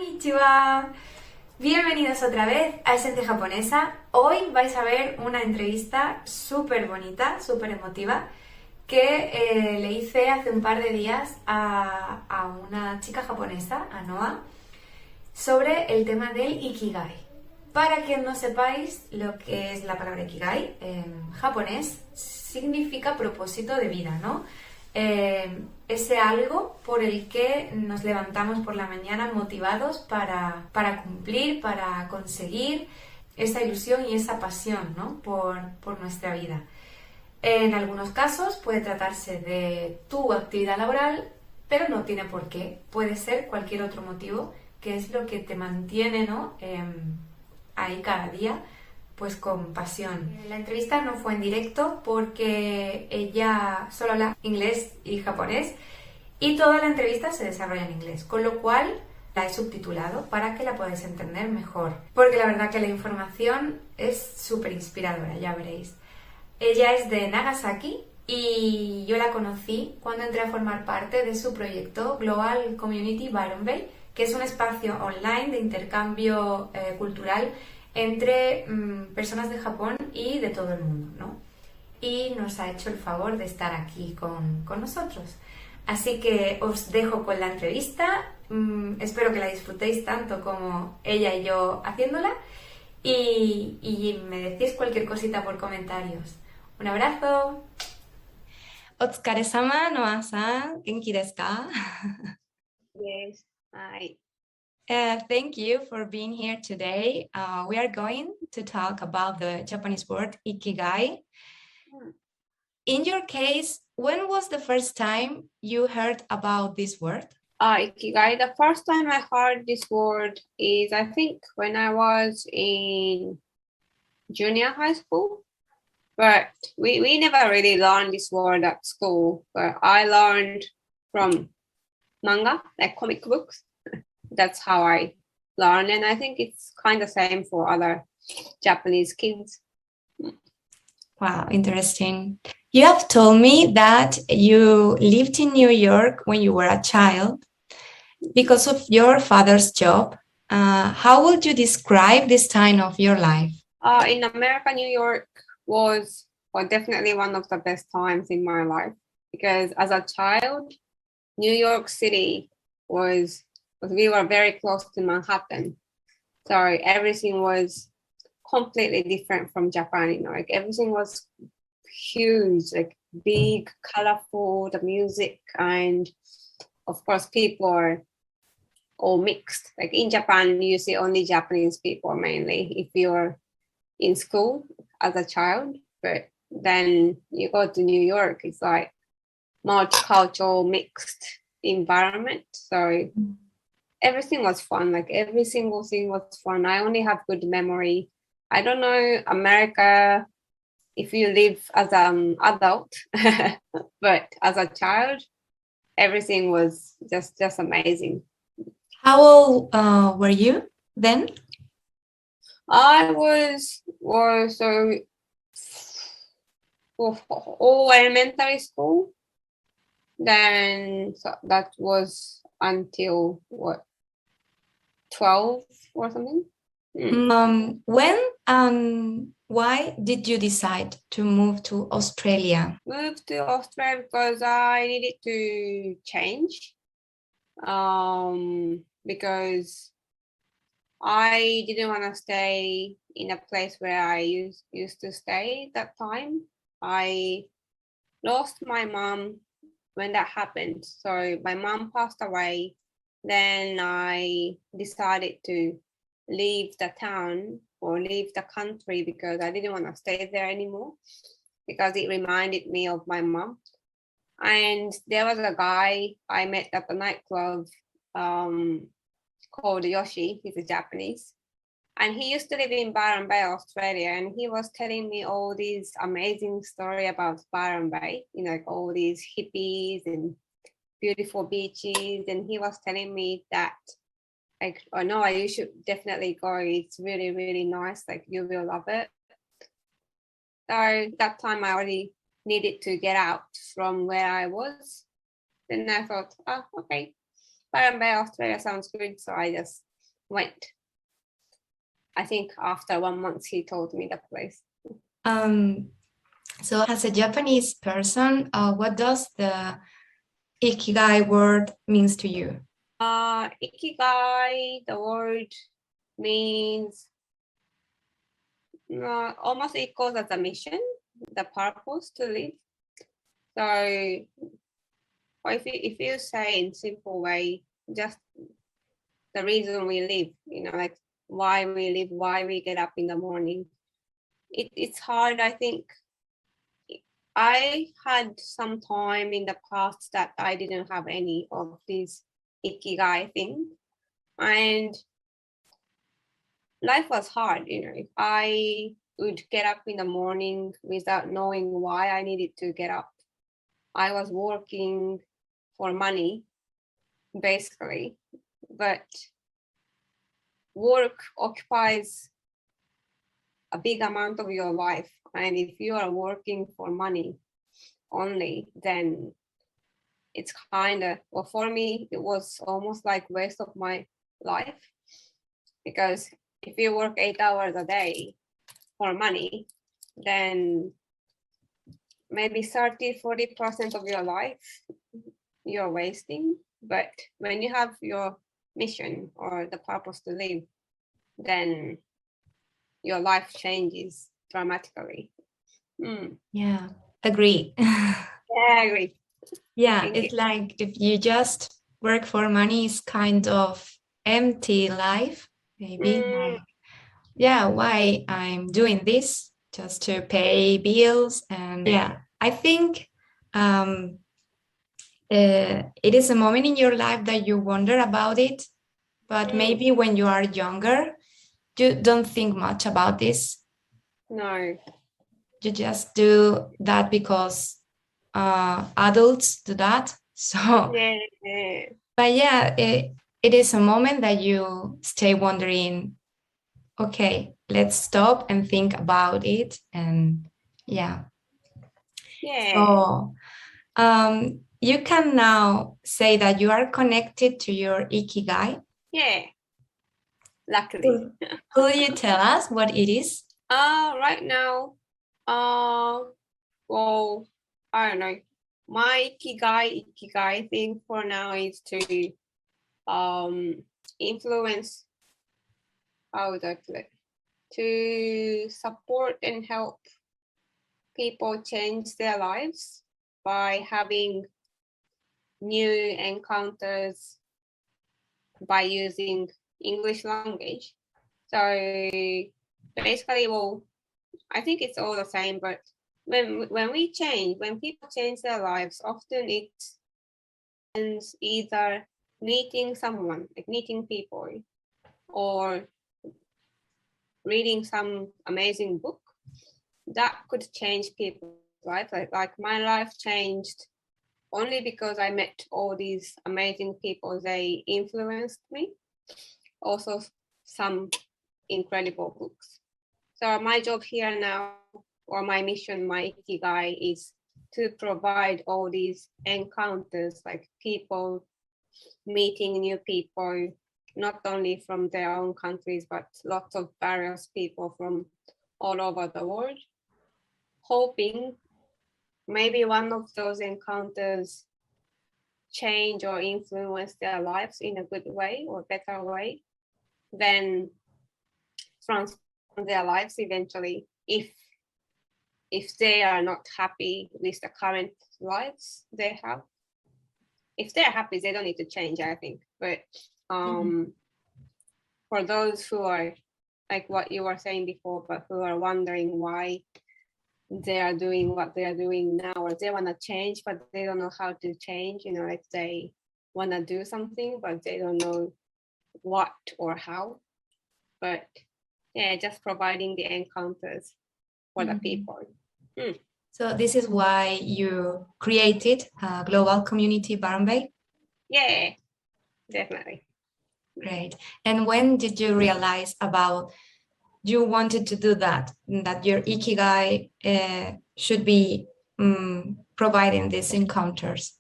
Konnichiwa. Bienvenidos otra vez a Esencia Japonesa. Hoy vais a ver una entrevista súper bonita, súper emotiva, que le hice hace un par de días a una chica japonesa, a Noa, sobre el tema del Ikigai. Para que no sepáis lo que es la palabra Ikigai, en japonés significa propósito de vida, ¿no? Ese algo por el que nos levantamos por la mañana motivados para cumplir, para conseguir esa ilusión y esa pasión, ¿no? por nuestra vida. En algunos casos puede tratarse de tu actividad laboral, pero no tiene por qué. Puede ser cualquier otro motivo, que es lo que te mantiene, ¿no? Ahí cada día, pues con pasión. La entrevista no fue en directo porque ella solo habla inglés y japonés y toda la entrevista se desarrolla en inglés, con lo cual la he subtitulado para que la podáis entender mejor, porque la verdad que la información es súper inspiradora, ya veréis. Ella es de Nagasaki y yo la conocí cuando entré a formar parte de su proyecto Global Community Byron Bay, que es un espacio online de intercambio cultural entre personas de Japón y de todo el mundo, ¿no? Y nos ha hecho el favor de estar aquí con nosotros. Así que os dejo con la entrevista. Espero que la disfrutéis tanto como ella y yo haciéndola. Y me decís cualquier cosita por comentarios. Un abrazo. Otsukaresama, Noa-san. Genki desu ka? Yes, I. Thank you for being here today. We are going to talk about the Japanese word Ikigai. In your case, when was the first time you heard about this word? Ikigai, the first time I heard this word is, I think, when I was in junior high school. But we never really learned this word at school. But I learned from manga, like comic books. That's how I learned. And I think it's kind of same for other Japanese kids. Wow, interesting. You have told me that you lived in New York when you were a child because of your father's job. How would you describe this time of your life? In America, New York was definitely one of the best times in my life, because as a child, New York City we were very close to Manhattan. So everything was completely different from Japan, you know, like everything was huge, like big, colorful, the music, and of course people are all mixed. Like in Japan, you see only Japanese people mainly if you're in school as a child, but then you go to New York, it's like multicultural mixed environment. So everything was fun, like every single thing was fun. I only have good memory. I don't know America if you live as an adult, but as a child, everything was just all How old were you then? I was so all elementary school. Then so that was until what, 12 or something. When and why did you decide to move to Australia? Moved to Australia because I needed to change. Because I didn't want to stay in a place where I used to stay that time. I lost my mom when that happened. So my mom passed away. Then I decided to leave the town or leave the country because I didn't want to stay there anymore, because it reminded me of my mom. And there was a guy I met at the nightclub called Yoshi. He's a Japanese. And he used to live in Byron Bay, Australia. And he was telling me all these amazing stories about Byron Bay, you know, like all these hippies and beautiful beaches. And he was telling me that, like, oh no, you should definitely go. It's really, really nice. Like, you will love it. So that time I already needed to get out from where I was. Then I thought, oh, okay, Byron Bay, Australia sounds good. So I just went. I think after 1 month, he told me the place. So as a Japanese person, what does the Ikigai word means to you? Ikigai, the word means almost equals as a mission, the purpose to live. So or if you say in simple way, just the reason we live, like why we live, why we get up in the morning. It's hard, I think. I had some time in the past that I didn't have any of these Ikigai things. And life was hard, If I would get up in the morning without knowing why I needed to get up. I was working for money, basically, but work occupies a big amount of your life. And if you are working for money only, then it's kind of, well, for me, it was almost like waste of my life. Because if you work 8 hours a day for money, then maybe 30-40% of your life you're wasting. But when you have your mission or the purpose to live, then your life changes dramatically. Yeah, agree. Yeah, I agree. Yeah, Thank it's you. like if you just work for money, it's kind of empty life, maybe. Like, yeah, why I'm doing this just to pay bills. And yeah, I think it is a moment in your life that you wonder about it, but maybe when you are younger, you don't think much about this. No. You just do that because adults do that. So, Yeah. but yeah, it is a moment that you stay wondering, okay, let's stop and think about it. And yeah. So you can now say that you are connected to your Ikigai. Yeah. Luckily. Could you tell us what it is? Right now, well, I don't know. My Ikigai thing for now is to influence, how would I put it? To support and help people change their lives by having new encounters by using English language. So basically, well, I think it's all the same, but when people change their lives, often it's either meeting someone, like meeting people, or reading some amazing book that could change people's life. Like my life changed only because I met all these amazing people. They influenced me. Also, some incredible books. So my job here now, or my mission, my Ikigai, is to provide all these encounters, like people meeting new people, not only from their own countries, but lots of various people from all over the world, hoping maybe one of those encounters change or influence their lives in a good way or better way, then transform their lives eventually if they are not happy with the current lives they have. If they're happy, they don't need to change, I think. But for those who are, like what you were saying before, but who are wondering why they are doing what they are doing now, or they want to change, but they don't know how to change, like they want to do something, but they don't know what or how. But yeah, just providing the encounters for the people. So this is why you created a global community, Barambay? Yeah, definitely. Great. And when did you realize about you wanted to do that your Ikigai should be providing these encounters?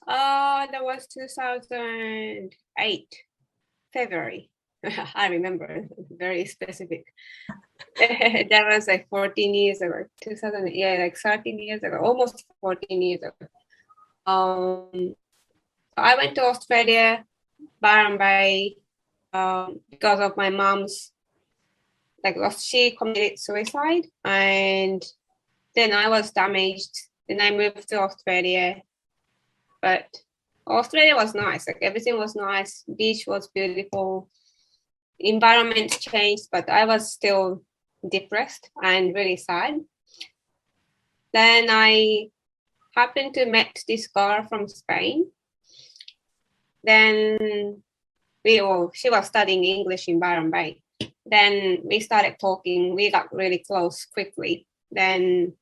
That was 2008, February. I remember, very specific. That was like 14 years ago, 2000, yeah, like 13 years ago, almost 14 years ago. I went to Australia, Byron Bay, because of my mom's, like, she committed suicide, and then I was damaged. Then I moved to Australia, but Australia was nice. Like, everything was nice. Beach was beautiful. Environment changed, but I was still depressed and really sad. Then I happened to meet this girl from Spain. Then she was studying English in Byron Bay. Then we started talking. We got really close quickly. Then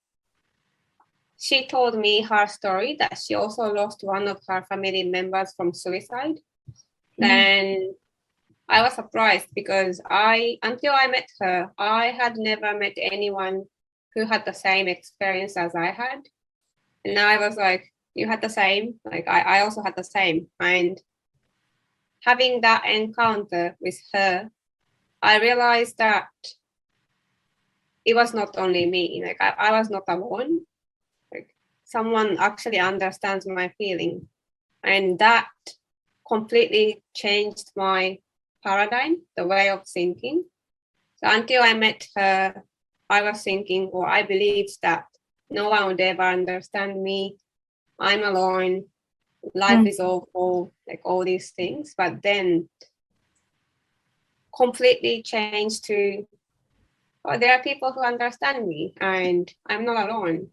she told me her story that she also lost one of her family members from suicide. Then I was surprised because until I met her, I had never met anyone who had the same experience as I had. And now I was like, you had the same? Like, I also had the same. And having that encounter with her, I realized that it was not only me. Like, I was not alone. Like, someone actually understands my feeling. And that completely changed my paradigm, the way of thinking. So until I met her, I was thinking, or I believed that no one would ever understand me. I'm alone. Life is awful, like all these things. But then completely changed to, oh, there are people who understand me and I'm not alone.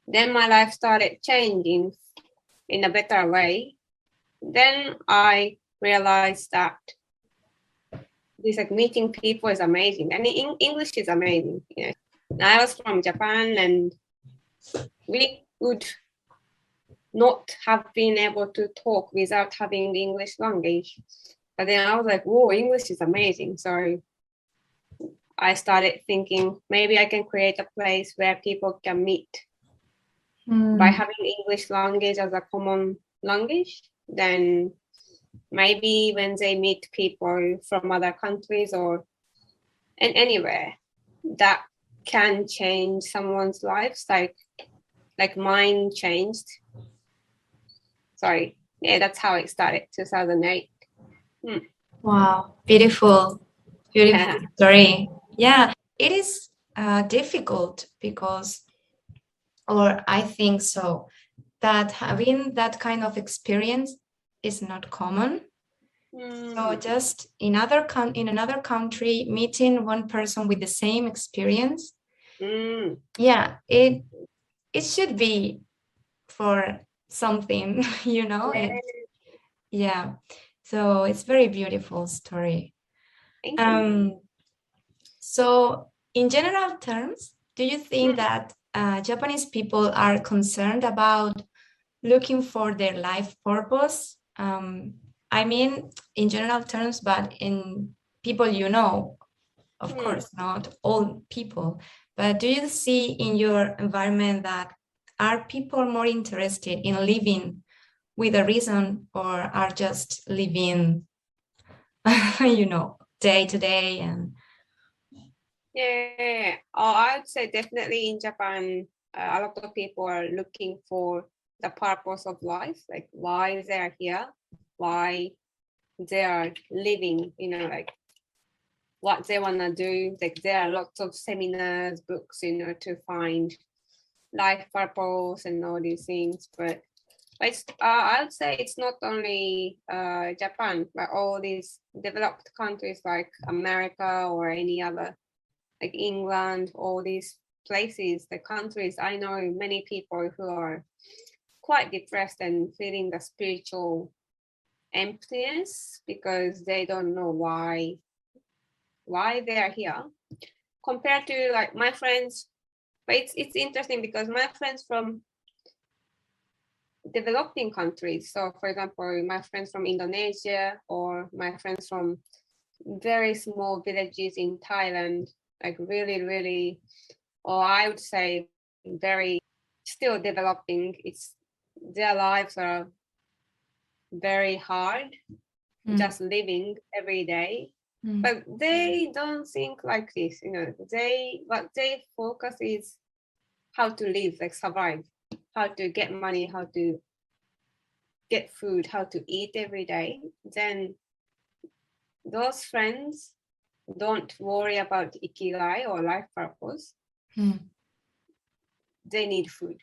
Then my life started changing in a better way. Then I realized that this, like, meeting people is amazing, and English is amazing. You know, I was from Japan, and we would not have been able to talk without having the English language. But then I was like, whoa, English is amazing. So I started thinking maybe I can create a place where people can meet by having English language as a common language. Then maybe when they meet people from other countries or anywhere, that can change someone's lives, like mine changed. Sorry, yeah, that's how it started, 2008. Wow, beautiful story. Yeah, it is difficult because, or I think so, that having that kind of experience is not common. So just in another country, meeting one person with the same experience, yeah, it should be for something, you know. Yeah, so it's very beautiful story. Thank you. So in general terms, do you think that Japanese people are concerned about looking for their life purpose? I mean, in general terms, but in people you know, of course, not all people. But do you see in your environment that are people more interested in living with a reason, or are just living, you know, day to day? And yeah, I would say definitely in Japan, a lot of people are looking for the purpose of life, like why they're here, why they are living, you know, like what they want to do. Like, there are lots of seminars, books, you know, to find life purpose and all these things. But it's, I would say it's not only Japan, but all these developed countries like America or any other, like England, all these places, the countries. I know many people who are quite depressed and feeling the spiritual emptiness because they don't know why they are here, compared to like my friends. But it's interesting because my friends from developing countries, so for example, my friends from Indonesia or my friends from very small villages in Thailand, like really, or I would say very still developing, their lives are very hard, just living every day. But they don't think like this, what they focus is how to live, like survive, how to get money, how to get food, how to eat every day. Then those friends don't worry about ikigai or life purpose. They need food.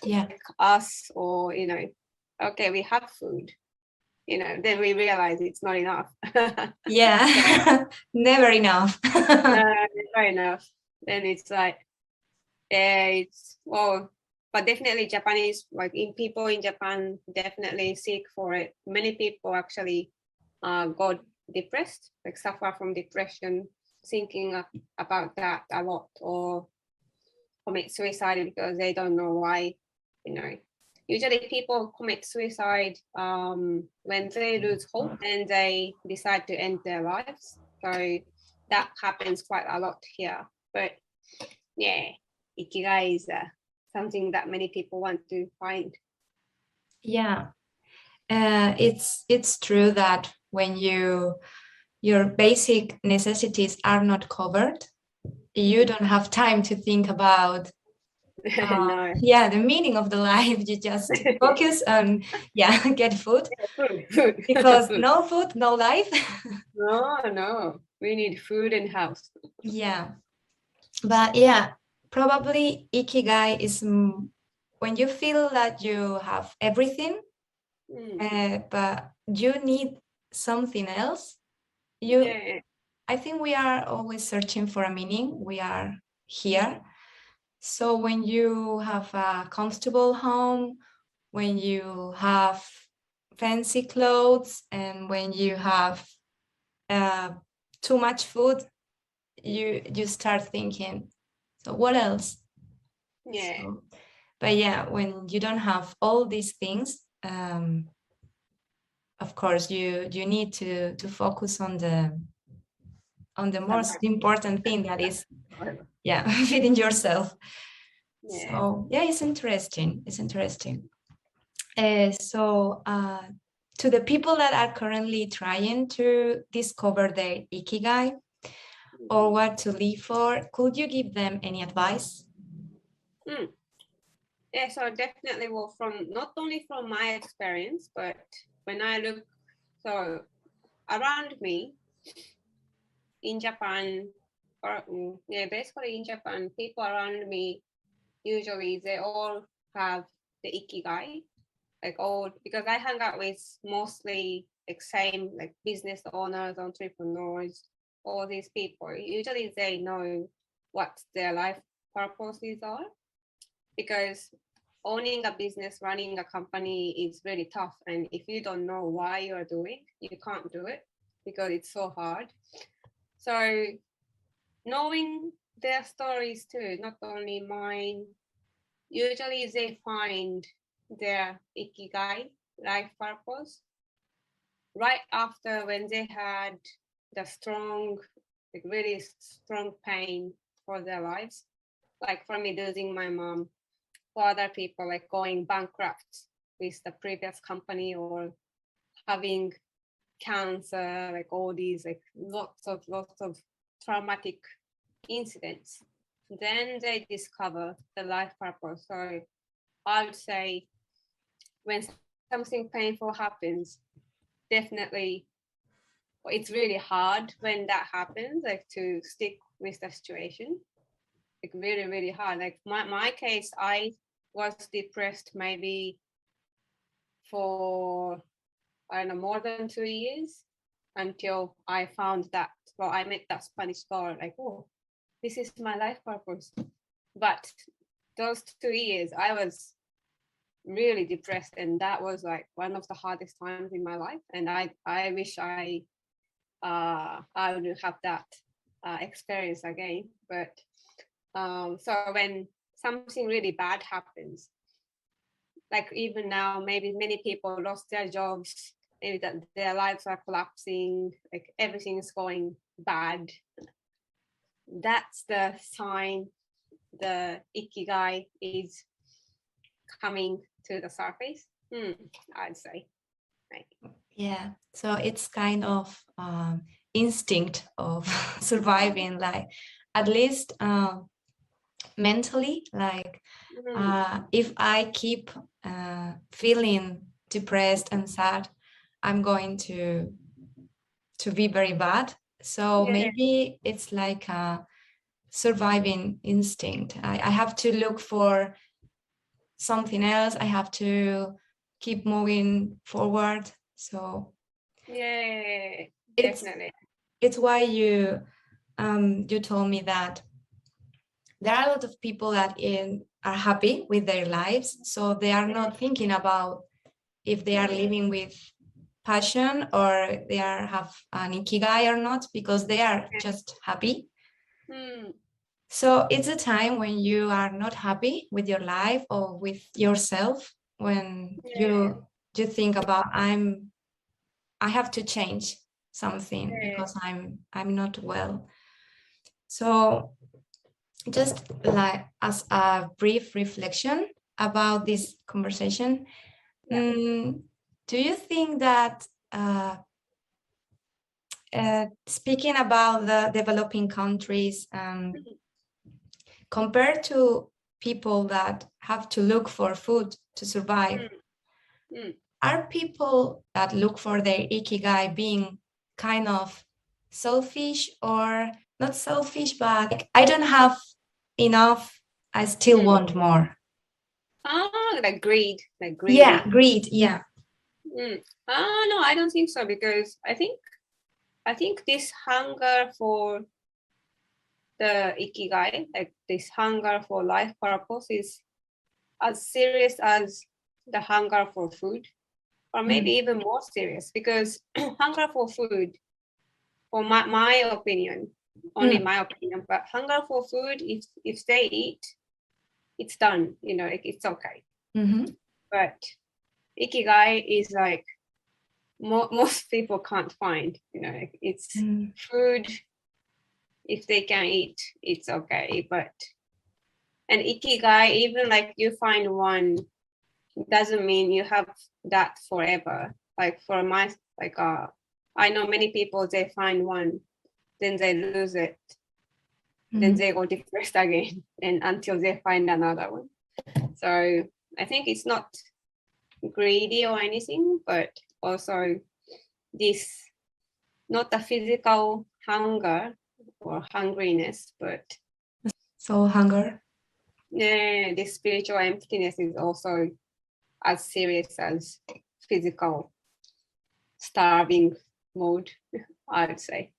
Yeah. Like us, or, okay, we have food. Then we realize it's not enough. Yeah. Never enough. Never enough. Then it's like, but definitely Japanese, like people in Japan definitely seek for it. Many people actually got depressed, like suffer from depression, thinking about that a lot, or commit suicide because they don't know why. Usually people commit suicide when they lose hope and they decide to end their lives. So that happens quite a lot here. But yeah, Ikigai is something that many people want to find. Yeah, it's true that when your basic necessities are not covered, you don't have time to think about No. the meaning of the life. You just focus on get food. Food. Because Food. no food, no life. No, we need food and house. Yeah, but probably Ikigai is when you feel that you have everything, but you need something else. I think we are always searching for a meaning. We are here. So when you have a comfortable home, when you have fancy clothes, and when you have too much food, you start thinking, so what else? But when you don't have all these things, of course you need to focus on the most important thing, that is feeding yourself. So it's interesting. So to the people that are currently trying to discover their Ikigai or what to live for, could you give them any advice? Yeah, so definitely, from not only from my experience, but when I look around me in Japan, basically in Japan, people around me, usually they all have the Ikigai, because I hang out with mostly same business owners, entrepreneurs, all these people. Usually they know what their life purposes are, because owning a business, running a company is really tough. And if you don't know why you're doing, you can't do it because it's so hard. So knowing their stories too, not only mine, usually they find their Ikigai, life purpose, right after when they had the strong, really strong pain for their lives. Like for me, losing my mom, for other people, going bankrupt with the previous company, or having cancer, all these lots of traumatic incidents. Then they discover the life purpose. So I would say when something painful happens, definitely it's really hard when that happens, to stick with the situation. Really, really hard. My case, I was depressed maybe for, I don't know, more than 2 years, until I found that, I met that Spanish girl, oh, this is my life purpose. But those 2 years, I was really depressed, and that was one of the hardest times in my life. And I wish I would have that experience again. But so when something really bad happens, even now, maybe many people lost their jobs, maybe that their lives are collapsing, everything is going bad. That's the sign the Ikigai is coming to the surface, I'd say. Yeah, so it's kind of instinct of surviving, like at least mentally, like if I keep feeling depressed and sad, I'm going to be very bad. So maybe it's like a surviving instinct. I have to look for something else. I have to keep moving forward. So definitely. It's why you told me that there are a lot of people that are happy with their lives, so they are not thinking about if they are living with passion or they have an ikigai or not, because they are just happy. So it's a time when you are not happy with your life or with yourself, when you think about I have to change something because I'm not well. So just like as a brief reflection about this conversation, do you think that speaking about the developing countries, compared to people that have to look for food to survive, are people that look for their ikigai being kind of selfish, or not selfish, but like, I don't have enough, I still want more? Like greed. Yeah, greed. Yeah. No, I don't think so, because I think this hunger for the ikigai, like this hunger for life purpose, is as serious as the hunger for food, or maybe even more serious, because hunger for food, for my opinion, only my opinion, but hunger for food, if they eat, it's done, it's okay. But ikigai is like most people can't find, like it's food. If they can eat, it's okay. But an ikigai, even like you find one, doesn't mean you have that forever. Like for my, I know many people, they find one, then they lose it, then they go depressed again, and until they find another one. So I think it's not greedy or anything, but also this, not the physical hunger or hungriness, but soul hunger. This spiritual emptiness is also as serious as physical starving mode, I would say.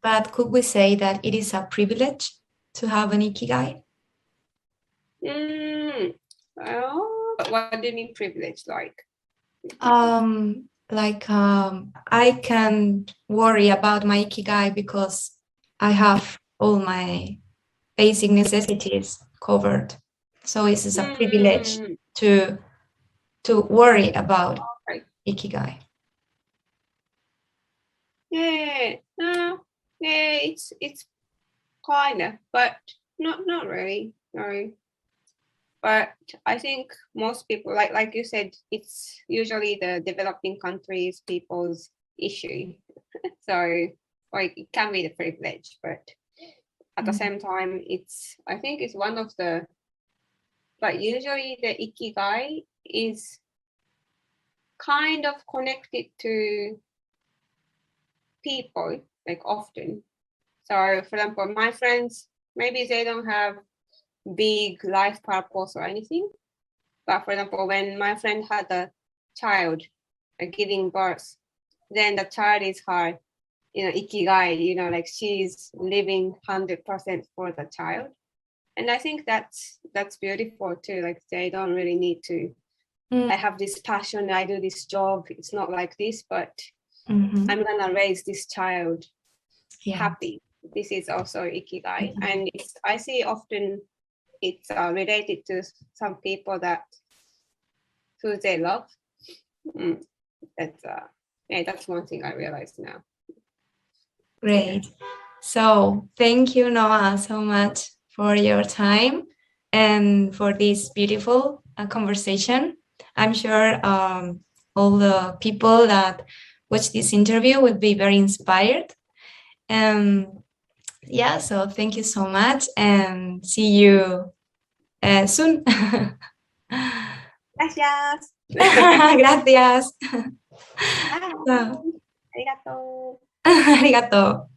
But could we say that it is a privilege to have an ikigai? Well, what do you mean privilege? I can worry about my ikigai because I have all my basic necessities covered. So it is a privilege to worry about ikigai. It's kind of, but not really. No. But I think most people, like you said, it's usually the developing countries people's issue. So like it can be the privilege, but at the same time, I think it's one of the, but usually the ikigai is kind of connected to people, like often. So for example, my friends, maybe they don't have big life purpose or anything, but for example, when my friend had a child, giving birth, then the child is her, ikigai, like she's living 100% for the child. And I think that's beautiful too. Like they don't really need to, I have this passion, I do this job, it's not like this, but I'm gonna raise this child happy. This is also ikigai. And I see often it's related to some people that who they love. That's one thing I realize now. Great. So thank you, Noah, so much for your time and for this beautiful conversation. I'm sure all the people that watch this interview will be very inspired. Yeah, so thank you so much and see you soon. Gracias. Gracias. Bye. Arigato. Arigato.